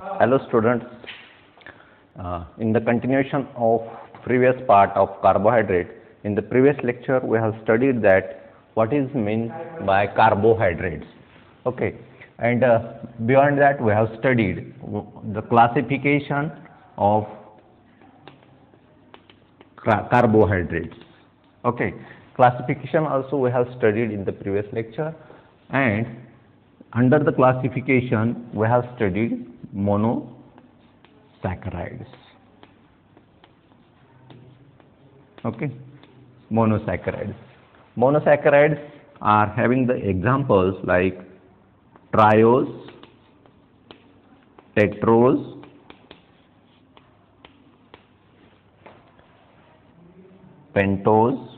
Hello students. In the continuation of previous part of carbohydrate, in the previous lecture we have studied that what is meant by carbohydrates. Okay, and beyond that we have studied the classification of carbohydrates. Okay, classification also we have studied in the previous lecture, and under the classification we have studied monosaccharides. Okay, monosaccharides. Monosaccharides are having the examples like triose, tetrose, pentose,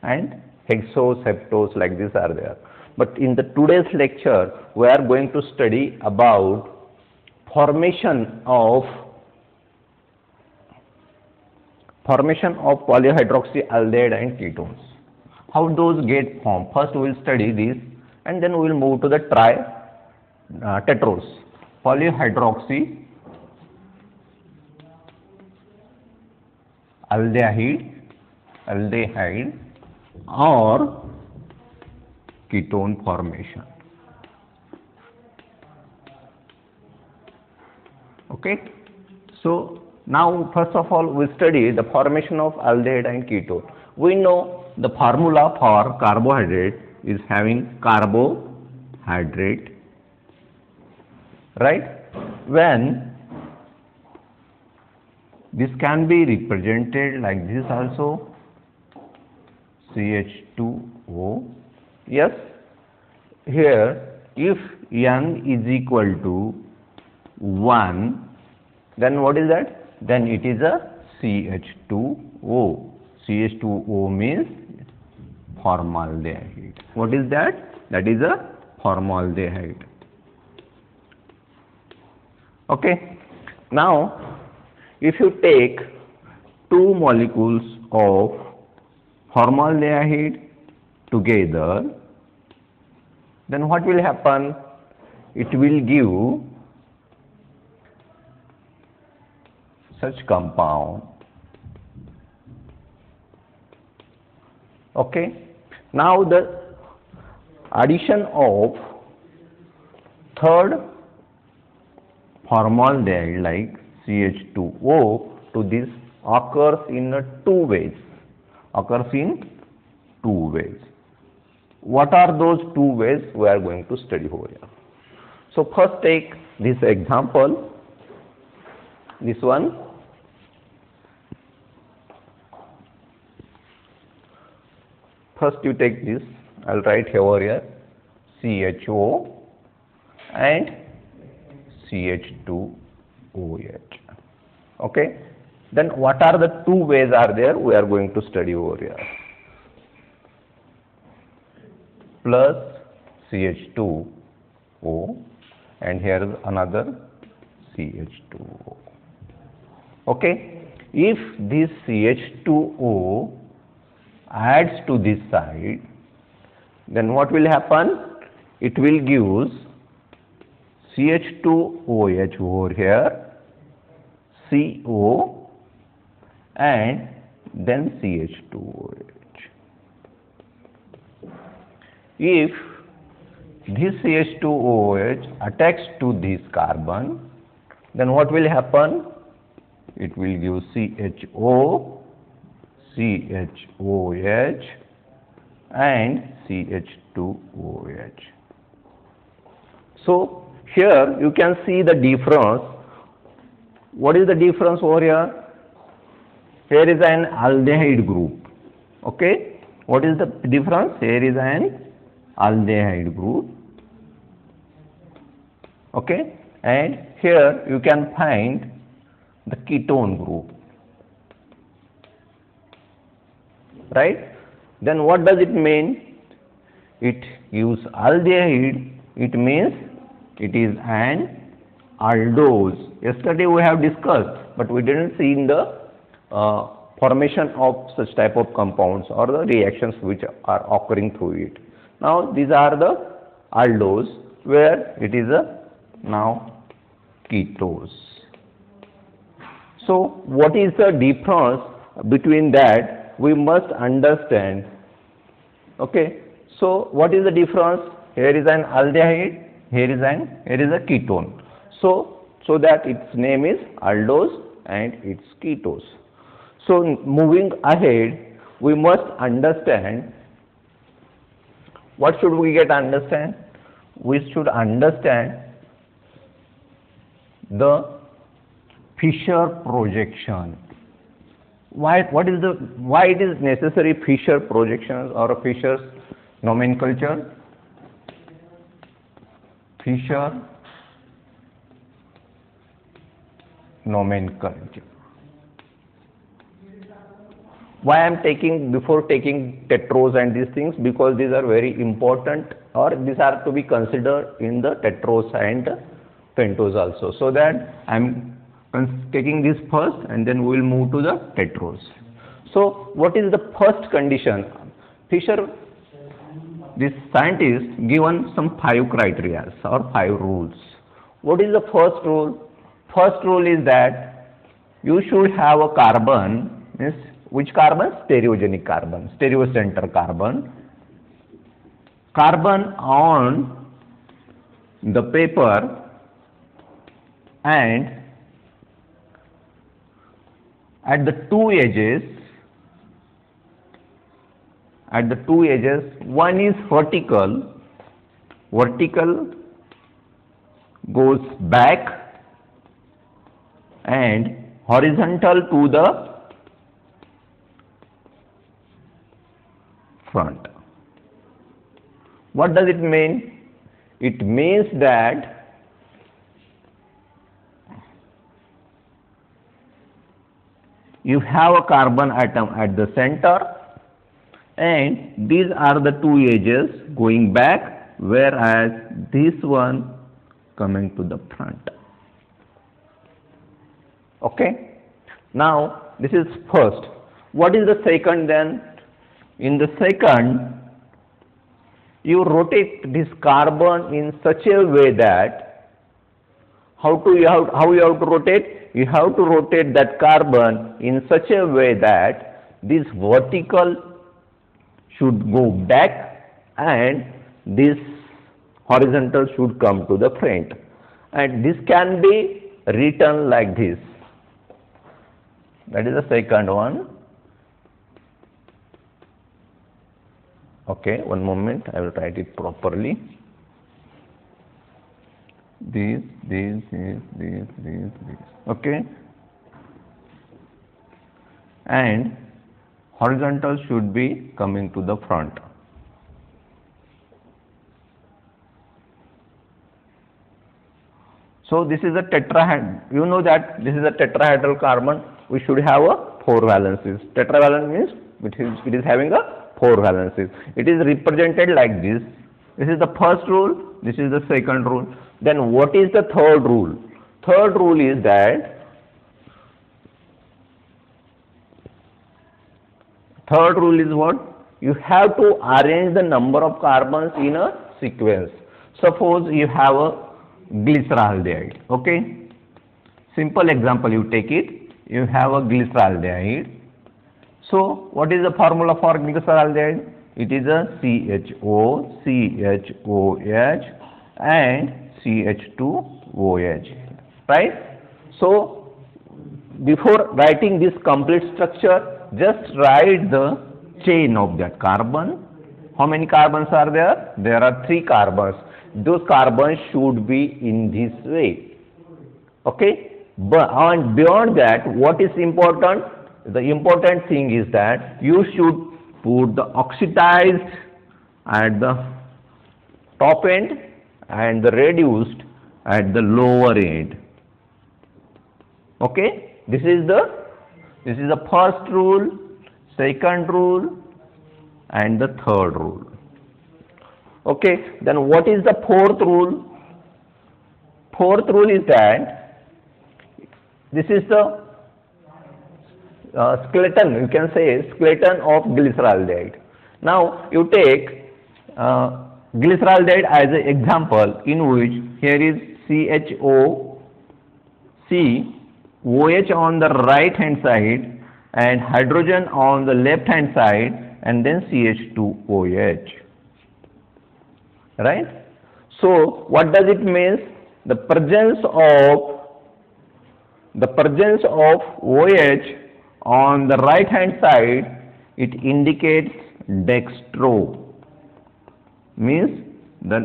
and hexose, heptose, like this are there. But in the today's lecture we are going to study about formation of polyhydroxyaldehyde and ketones. How those get formed? First we will study this, and then we will move to the tetrose, polyhydroxyaldehyde or ketone formation. Okay, so now first of all we study the formation of aldehyde and ketone. We know the formula for carbohydrate is having carbohydrate, right? When this can be represented like this also, CH2O. Yes, here if N is equal to 1, then what is that? Then it is a CH2O. CH2O means formaldehyde. What is that? That is a formaldehyde. Okay. Now, if you take two molecules of formaldehyde together, then what will happen? It will give such compound. Okay. Now the addition of third formaldehyde like CH2O to this occurs in two ways. What are those two ways? We are going to study over here. So first take this example, this one. First you take this, I will write over here CHO and CH2OH. Okay. Then what are the two ways are there? We are going to study over here. Plus CH2O, and here is another CH2O. Okay. If this CH2O adds to this side, then what will happen? It will give CH2OH over here, CO, and then CH2OH. If this CH2OH attacks to this carbon, then what will happen? It will give CHO, CHOH and CH2OH. So here you can see the difference. What is the difference over here? Here is an aldehyde group. Okay. What is the difference? Here is an aldehyde group. Okay. And here you can find the ketone group. Right? Then what does it mean? It gives aldehyde. It means it is an aldose. Yesterday we have discussed, but we didn't see in the formation of such type of compounds or the reactions which are occurring through it. Now these are the aldose where it is a now ketose. So what is the difference between that? We must understand. Okay. So what is the difference? Here is an aldehyde, here is a ketone. So that its name is aldose and its ketose. So moving ahead, we must understand. What should we understand? We should understand the Fischer projection. Why it is necessary Fischer projections or Fischer's nomenclature? Fischer nomenclature. Why I am taking before taking tetrose and these things? Because these are very important, or these are to be considered in the tetrose and pentose also. So that I am taking this first and then we will move to the tetrose. So what is the first condition? Fischer, this scientist, given some 5 criteria or 5 rules. What is the first rule? First rule is that you should have a carbon, means which carbon? Stereogenic carbon, stereocenter carbon. Carbon on the paper, and at the two edges, one is vertical goes back and horizontal to the front. What does it mean? It means that you have a carbon atom at the center and these are the two edges going back, whereas this one coming to the front. Okay. Now this is first. What is the second then? In the second, you rotate this carbon in such a way that how you have to rotate? You have to rotate that carbon in such a way that this vertical should go back and this horizontal should come to the front, and this can be written like this. That is the second one. Okay, one moment, I will write it properly. These. Okay. And horizontal should be coming to the front. So this is a tetrahedral. You know that this is a tetrahedral carbon. We should have a 4 valences. Tetravalent means it is having a 4 valences. It is represented like this. This is the first rule. This is the second rule. Then what is the third rule? Third rule is that what? You have to arrange the number of carbons in a sequence. Suppose you have a glyceraldehyde. Okay. Simple example, you take it. You have a glyceraldehyde. So what is the formula for glyceraldehyde? It is a CHO, CHOH and CH2OH, right? So before writing this complete structure, just write the chain of that carbon. How many carbons are there? There are 3 carbons. Those carbons should be in this way. Okay? But and beyond that, what is important? The important thing is that you should put the oxidized at the top end and the reduced at the lower end. Okay, this is the first rule, second rule and the third rule. Okay, then what is the fourth rule? Fourth rule is that this is the skeleton, you can say skeleton of glyceraldehyde. Now you take glyceraldehyde as an example, in which here is CHO, C, OH on the right hand side and hydrogen on the left hand side, and then CH2OH, right? So what does it mean? The presence of OH on the right hand side, it indicates dextro. Means the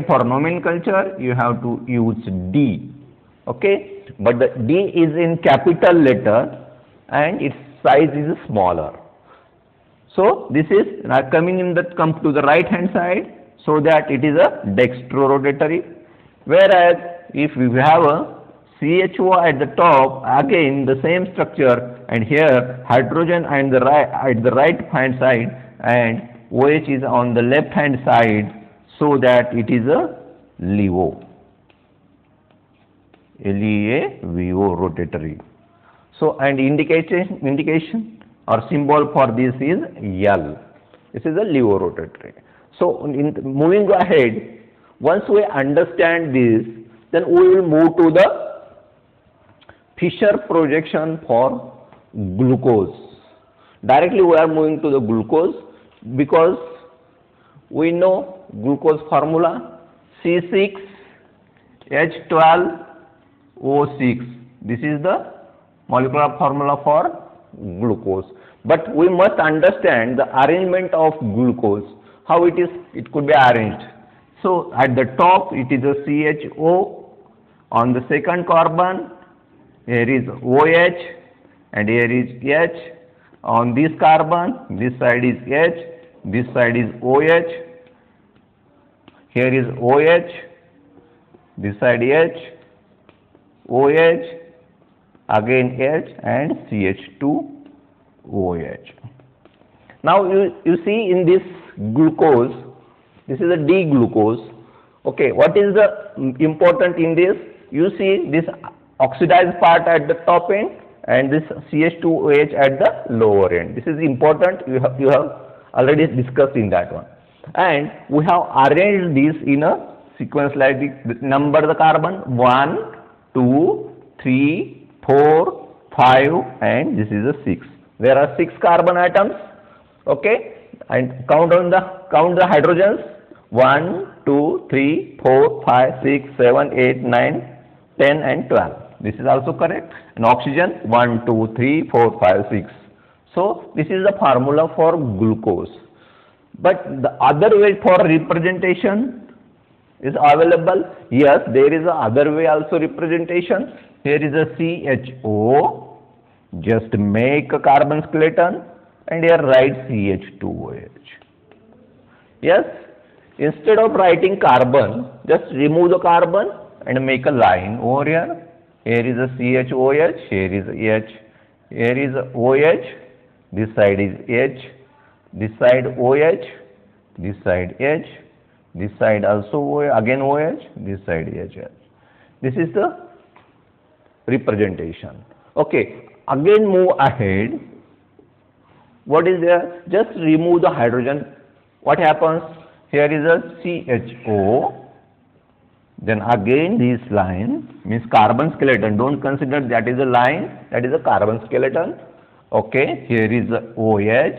for nomenclature you have to use D, okay, but the D is in capital letter and its size is smaller. So this is coming in come to the right hand side, so that it is a dextrorotatory. Whereas if we have a CHO at the top, again the same structure, and here hydrogen and at the right hand side and OH is on the left hand side, so that it is a LEVO, LEAVO rotatory. So and indication or symbol for this is L. This is a LEVO rotatory. So moving ahead, once we understand this, then we will move to the Fischer projection for glucose. Directly we are moving to the glucose, because we know glucose formula C6H12O6. This is the molecular formula for glucose. But we must understand the arrangement of glucose, how it could be arranged. So at the top it is a CHO, on the second carbon here is OH and here is H. On this carbon, this side is H, this side is OH, here is OH, this side H, OH, again H and CH2OH. Now you see in this glucose, this is a D-glucose. Okay, what is the important in this? You see this oxidized part at the top end and this CH2OH at the lower end. This is important. You have already discussed in that one. And we have arranged this in a sequence like this. Number the carbon 1, 2, 3, 4, 5, and this is a 6. There are 6 carbon atoms. Okay, and count the hydrogens. 1, 2, 3, 4, 5, 6, 7, 8, 9, 10 and 12. This is also correct. And oxygen 1, 2, 3, 4, 5, 6. So this is the formula for glucose. But the other way for representation is available. Yes, there is a other way also representation. Here is a CHO. Just make a carbon skeleton and here write CH2OH. Yes, instead of writing carbon, just remove the carbon and make a line over here. Here is a CHOH, here is H, here is OH, this side is H, this side OH, this side H, this side also OH, again OH, this side HH. This is the representation. Okay, again move ahead. What is there? Just remove the hydrogen. What happens? Here is a CHO. Then again this line means carbon skeleton. Don't consider that is a line, that is a carbon skeleton. Okay, here is a OH,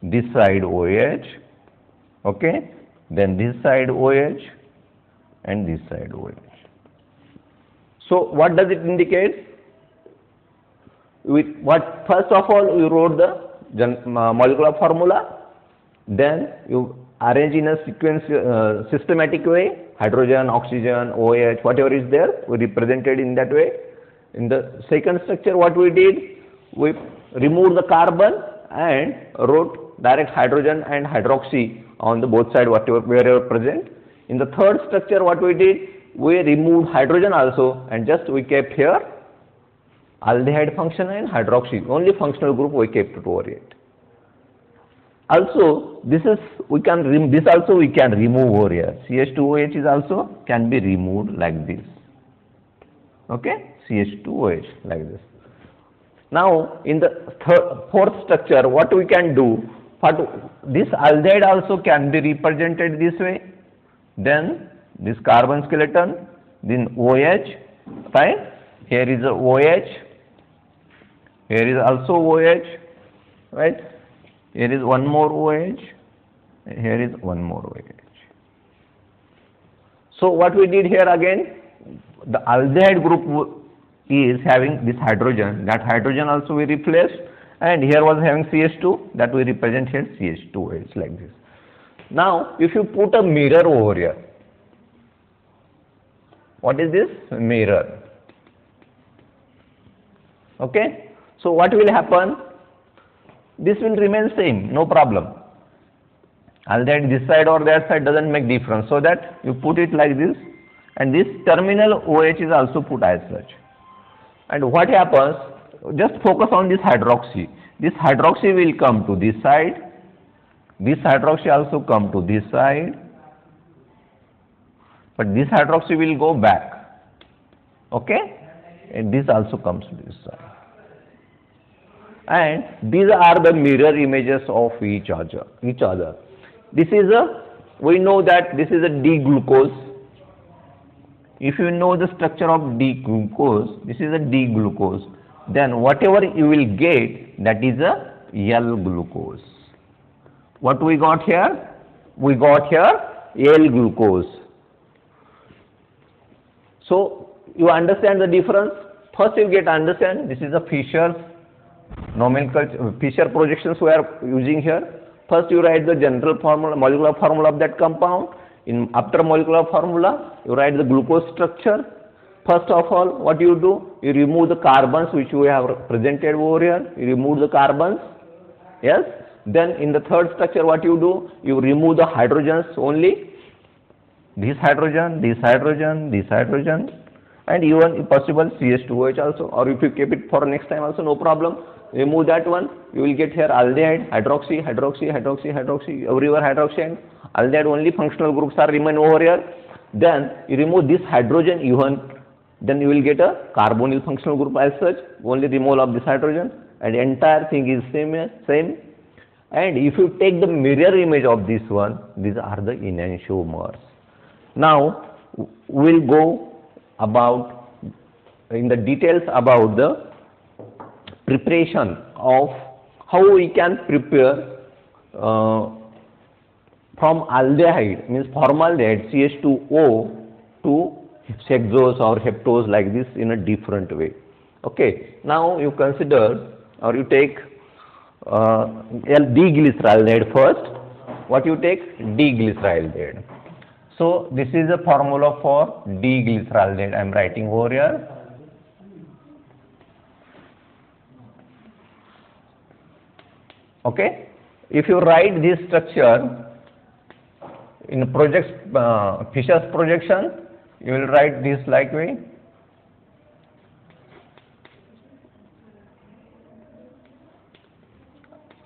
this side OH, okay, then this side OH and this side OH. So what does it indicate? First of all you wrote the molecular formula, then you arrange in a sequence systematic way, hydrogen, oxygen, OH, whatever is there, we represented in that way. In the second structure what we did, we removed the carbon and wrote direct hydrogen and hydroxy on the both sides wherever present. In the third structure what we did, we removed hydrogen also and just we kept here aldehyde function and hydroxy, only functional group we kept it over it. Also this also we can remove over here. CH2OH is also can be removed like this. Okay, CH2OH like this. Now in the fourth structure what we can do, this aldehyde also can be represented this way. Then this carbon skeleton, then OH, right? Here is a OH, here is also OH, right? Here is one more OH, here is one more OH. So what we did here again, the aldehyde group is having this hydrogen, that hydrogen also we replaced, and here was having CH2, that we represent here CH2OH like this. Now if you put a mirror over here, what is this? Mirror. Okay, so what will happen? This will remain same, no problem. Aldehyde this side or that side doesn't make difference, so that you put it like this, and this terminal OH is also put as such. And what happens? Just focus on this hydroxy. This hydroxy will come to this side, this hydroxy also come to this side, but this hydroxy will go back, okay, and this also comes to this side. And these are the mirror images of each other. This is a, we know that this is a D-glucose. If you know the structure of D-glucose, this is a D-glucose. Then whatever you will get, that is a L-glucose. What we got here? We got here L-glucose. So you understand the difference? First you get understand, this is a Fischer's nomenclature, Fischer projections we are using here. First you write the general formula, molecular formula of that compound. After molecular formula, you write the glucose structure. First of all, what you do? You remove the carbons which we have presented over here. You remove the carbons. Yes. Then in the third structure, what you do? You remove the hydrogens only. This hydrogen, this hydrogen, this hydrogen, and even if possible CH2OH also. Or if you keep it for next time also, no problem. Remove that one. You will get here aldehyde, hydroxy, hydroxy, hydroxy, hydroxy, everywhere hydroxy and aldehyde only functional groups are remain over here. Then you remove this hydrogen even, then you will get a carbonyl functional group as such, only removal of this hydrogen, and the entire thing is same. And if you take the mirror image of this one, these are the enantiomers. Now we will go about in the details about the preparation of how we can prepare from aldehyde, means formaldehyde CH2O to hexose or heptose like this in a different way. Okay, now you consider or you take D-glyceraldehyde first. What you take? D-glyceraldehyde. So this is the formula for D-glyceraldehyde. I am writing over here. Okay, if you write this structure in Fischer's projection, you will write this like way.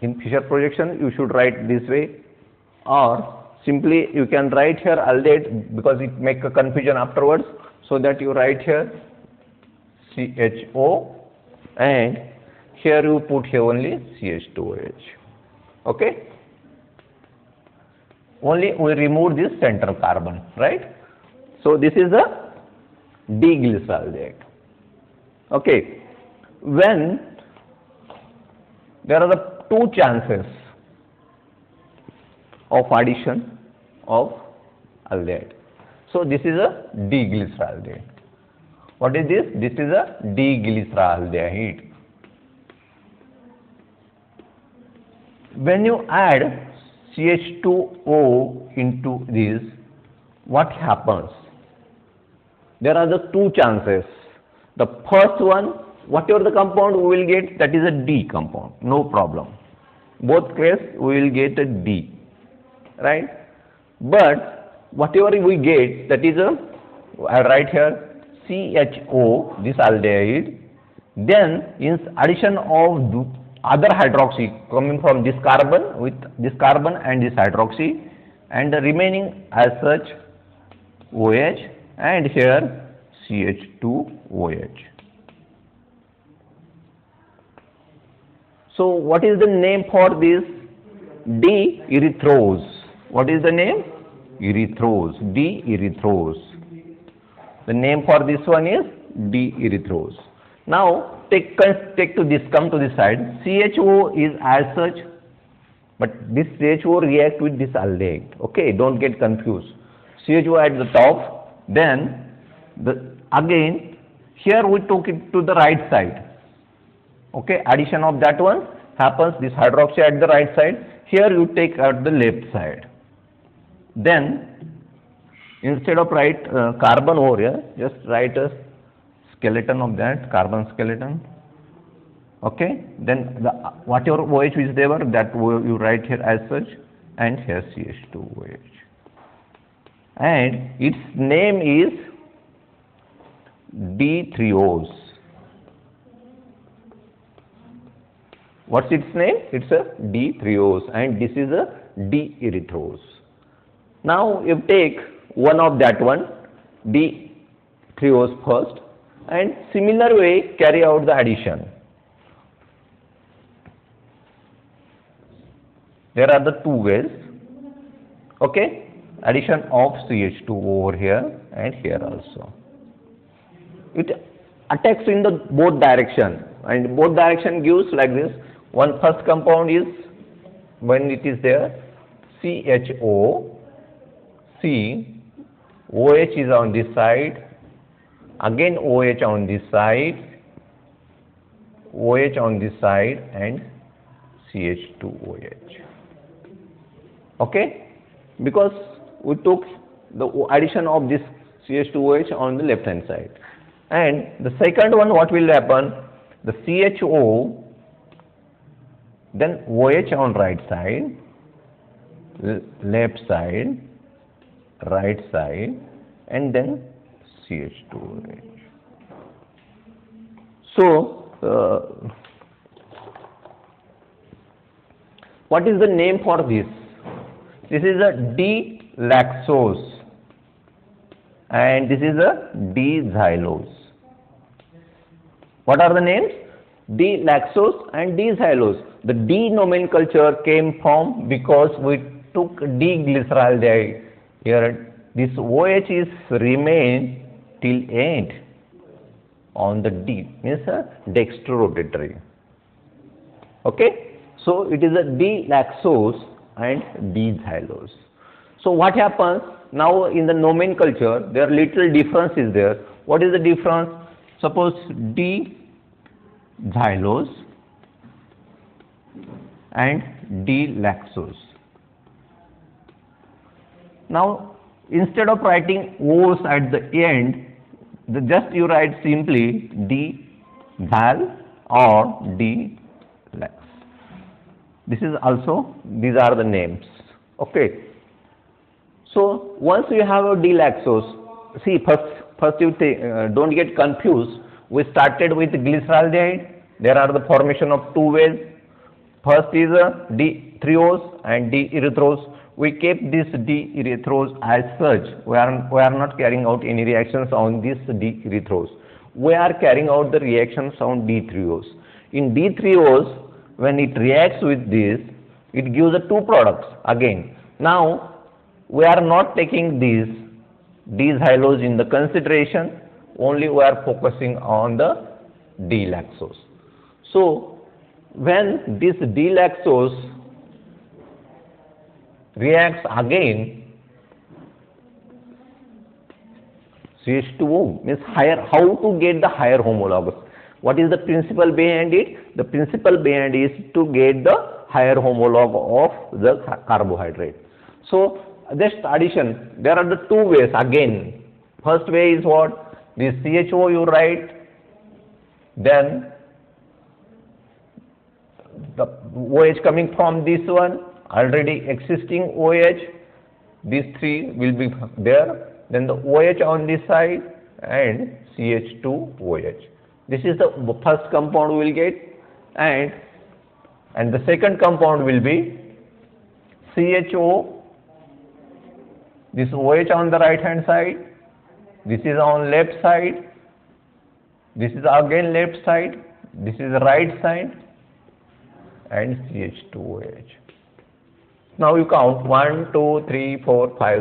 In Fischer projection, you should write this way, or simply you can write here aldehyde because it make a confusion afterwards. So that you write here CHO, and here you put here only CH2OH. Okay. Only we remove this center carbon, right? So this is a D-glyceraldehyde. Okay. When there are the two chances of addition of aldehyde. So this is a D-glyceraldehyde. What is this? This is a D-glyceraldehyde. When you add CH2O into this, what happens? There are the two chances. The first one, whatever the compound we will get, that is a D compound, no problem. Both case we will get a D, right? But whatever we get, that is a, I write here CHO, this aldehyde. Then in addition of other hydroxy coming from this carbon with this carbon and this hydroxy, and the remaining as such OH, and here CH2OH. So what is the name for this? D-erythrose. What is the name? erythrose, D-erythrose. The name for this one is D-erythrose. Now come to this side. CHO is as such, but this CHO react with this aldehyde. Okay, don't get confused. CHO at the top, then again here we took it to the right side. Okay, addition of that one happens, this hydroxy at the right side. Here you take at the left side. Then instead of write carbon over here, just write a skeleton of that, carbon skeleton. Okay, then whatever OH is there, that you write here as such, and here CH2OH. And its name is D-threose. What's its name? It's a D-threose, and this is a D-erythrose. Now you take one of that one, D-threose first, and similar way carry out the addition. There are the two ways. Okay, addition of CH2 over here and here also. It attacks in the both direction, and both direction gives like this. One first compound is, when it is there, CHO, C, OH is on this side, again OH on this side, OH on this side, and CH2OH. Okay, because we took the addition of this CH2OH on the left hand side. And the second one, what will happen? The CHO, then OH on right side, left side, right side, and then CH2OH. So, what is the name for this? This is a D-laxose, and this is a D-xylose. What are the names? D-laxose and D-xylose. The D nomenclature came from because we took D-glyceraldehyde. Here this OH is remain till end on the D, means a dextrorotatory. Okay, so it is a D-laxose and D-xylose. So what happens now in the nomenclature? There are little differences there. What is the difference? Suppose D-xylose and D-laxose. Now instead of writing O's at the end, just you write simply D-xyl or D-lax. This is also, these are the names. Okay. So once you have a D-laxose, see first you don't get confused. We started with glyceraldehyde. There are the formation of two ways. First is a D-threose and D-erythrose. We kept this D-erythrose as such. We are not carrying out any reactions on this D-erythrose. We are carrying out the reactions on D-threose. In D-threose, when it reacts with this, it gives the two products again. Now we are not taking these D-xylose in the consideration, only we are focusing on the D-laxose. So when this D-laxose reacts again, CH2O means higher, how to get the higher homologous. What is the principle behind it? The principle behind is to get the higher homolog of the carbohydrate. So just addition, there are the two ways again. First way is what? This CHO you write, then the OH coming from this one, already existing OH, these three will be there, then the OH on this side and CH2OH. This is the first compound we will get, and the second compound will be CHO, this OH on the right hand side, this is on left side, this is again left side, this is right side, and CH2OH. Now you count 1, 2, 3, 4, 5.